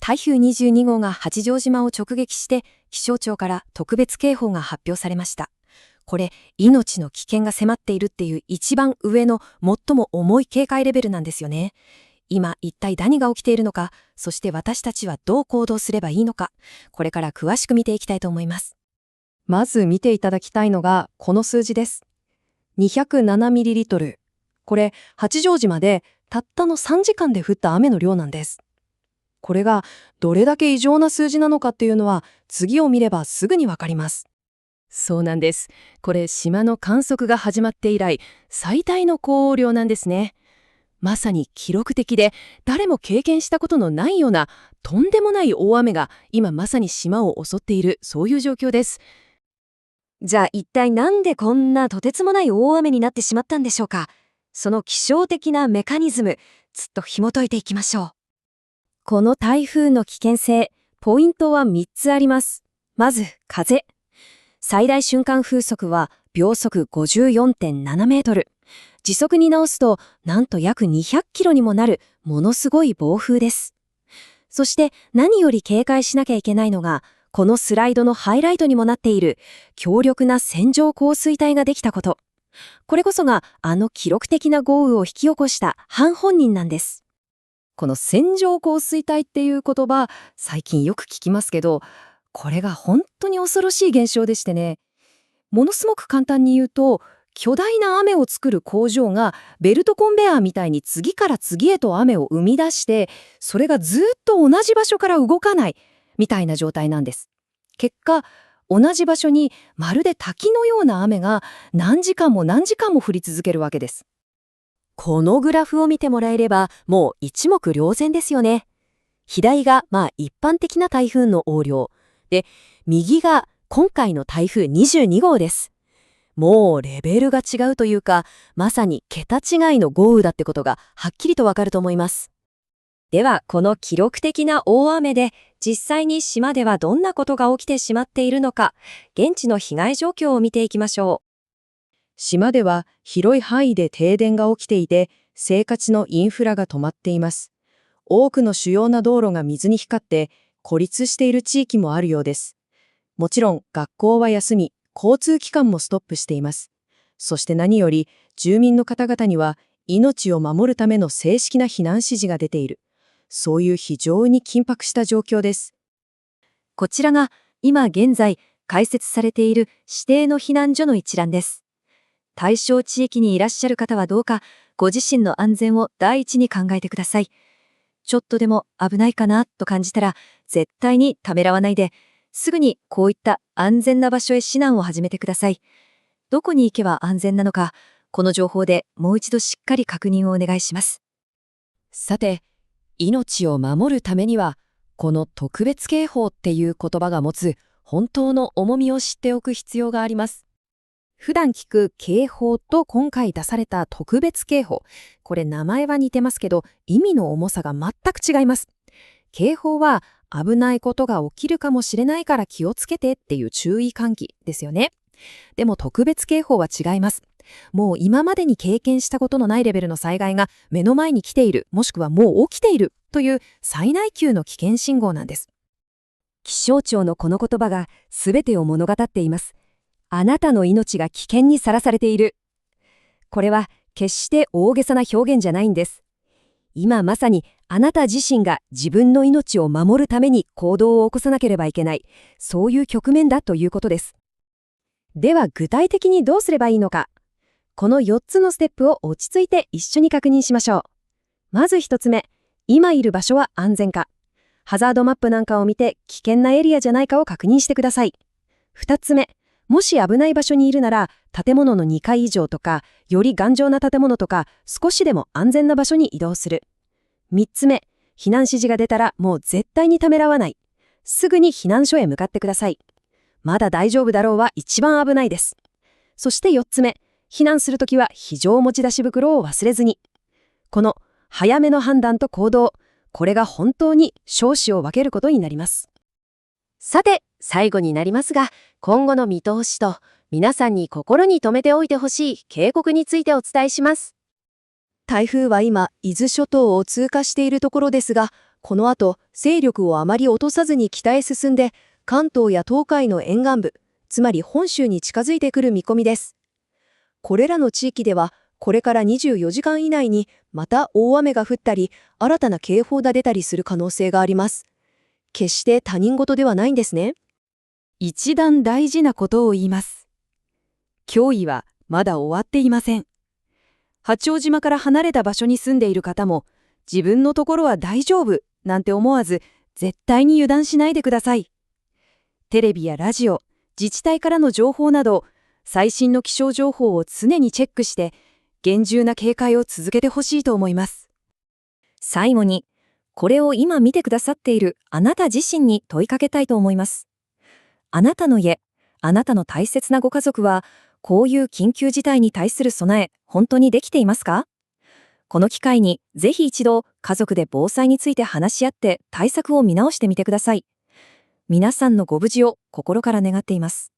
台風22号が八丈島を直撃して、気象庁から特別警報が発表されました。これ、命の危険が迫っているっていう一番上の最も重い警戒レベルなんですよね。今一体何が起きているのか、そして私たちはどう行動すればいいのか、これから詳しく見ていきたいと思います。まず見ていただきたいのがこの数字です。207ml。これ、八丈島でたったの3時間で降った雨の量なんです。これがどれだけ異常な数字なのかっていうのは、次を見ればすぐにわかります。そうなんです。これ、島の観測が始まって以来、最大の降雨量なんですね。まさに記録的で、誰も経験したことのないような、とんでもない大雨が今まさに島を襲っている、そういう状況です。じゃあ一体なんでこんなとてつもない大雨になってしまったんでしょうか。その気象的なメカニズム、ずっと紐解いていきましょう。この台風の危険性、ポイントは3つあります。まず、風。最大瞬間風速は秒速 54.7 メートル。時速に直すと、なんと約200キロにもなるものすごい暴風です。そして何より警戒しなきゃいけないのが、このスライドのハイライトにもなっている強力な線状降水帯ができたこと。これこそがあの記録的な豪雨を引き起こした張本人なんです。この線状降水帯っていう言葉、最近よく聞きますけど、これが本当に恐ろしい現象でしてね。ものすごく簡単に言うと、巨大な雨を作る工場がベルトコンベヤーみたいに次から次へと雨を生み出して、それがずっと同じ場所から動かないみたいな状態なんです。結果、同じ場所にまるで滝のような雨が何時間も何時間も降り続けるわけです。このグラフを見てもらえればもう一目瞭然ですよね。左が一般的な台風の横量で、右が今回の台風22号です。もうレベルが違うというか、まさに桁違いの豪雨だってことがはっきりとわかると思います。では、この記録的な大雨で実際に島ではどんなことが起きてしまっているのか、現地の被害状況を見ていきましょう。島では広い範囲で停電が起きていて、生活のインフラが止まっています。多くの主要な道路が水に浸かって孤立している地域もあるようです。もちろん学校は休み、交通機関もストップしています。そして何より住民の方々には命を守るための正式な避難指示が出ている。そういう非常に緊迫した状況です。こちらが今現在開設されている指定の避難所の一覧です。対象地域にいらっしゃる方はどうか、ご自身の安全を第一に考えてください。ちょっとでも危ないかなと感じたら、絶対にためらわないで、すぐにこういった安全な場所へ避難を始めてください。どこに行けば安全なのか、この情報でもう一度しっかり確認をお願いします。さて、命を守るためには、この特別警報っていう言葉が持つ本当の重みを知っておく必要があります。普段聞く警報と今回出された特別警報。これ名前は似てますけど、意味の重さが全く違います。警報は危ないことが起きるかもしれないから気をつけてっていう注意喚起ですよね。でも特別警報は違います。もう今までに経験したことのないレベルの災害が目の前に来ている、もしくはもう起きているという最大級の危険信号なんです。気象庁のこの言葉が全てを物語っています。あなたの命が危険にさらされている。これは決して大げさな表現じゃないんです。今まさにあなた自身が自分の命を守るために行動を起こさなければいけない、そういう局面だということです。では具体的にどうすればいいのか。この4つのステップを落ち着いて一緒に確認しましょう。まず1つ目、今いる場所は安全か。ハザードマップなんかを見て危険なエリアじゃないかを確認してください。2つ目、もし危ない場所にいるなら、建物の2階以上とか、より頑丈な建物とか、少しでも安全な場所に移動する。3つ目、避難指示が出たらもう絶対にためらわない。すぐに避難所へ向かってください。まだ大丈夫だろうは一番危ないです。そして4つ目、避難するときは非常持ち出し袋を忘れずに。この早めの判断と行動、これが本当に生死を分けることになります。さて、最後になりますが、今後の見通しと皆さんに心に留めておいてほしい警告についてお伝えします。台風は今、伊豆諸島を通過しているところですが、この後、勢力をあまり落とさずに北へ進んで、関東や東海の沿岸部、つまり本州に近づいてくる見込みです。これらの地域では、これから24時間以内にまた大雨が降ったり、新たな警報が出たりする可能性があります。決して他人事ではないんですね。一段大事なことを言います。脅威はまだ終わっていません。八丈島から離れた場所に住んでいる方も、自分のところは大丈夫なんて思わず、絶対に油断しないでください。テレビやラジオ、自治体からの情報など、最新の気象情報を常にチェックして、厳重な警戒を続けてほしいと思います。最後に、これを今見てくださっているあなた自身に問いかけたいと思います。あなたの家、あなたの大切なご家族は、こういう緊急事態に対する備え、本当にできていますか？この機会に、ぜひ一度、家族で防災について話し合って対策を見直してみてください。皆さんのご無事を心から願っています。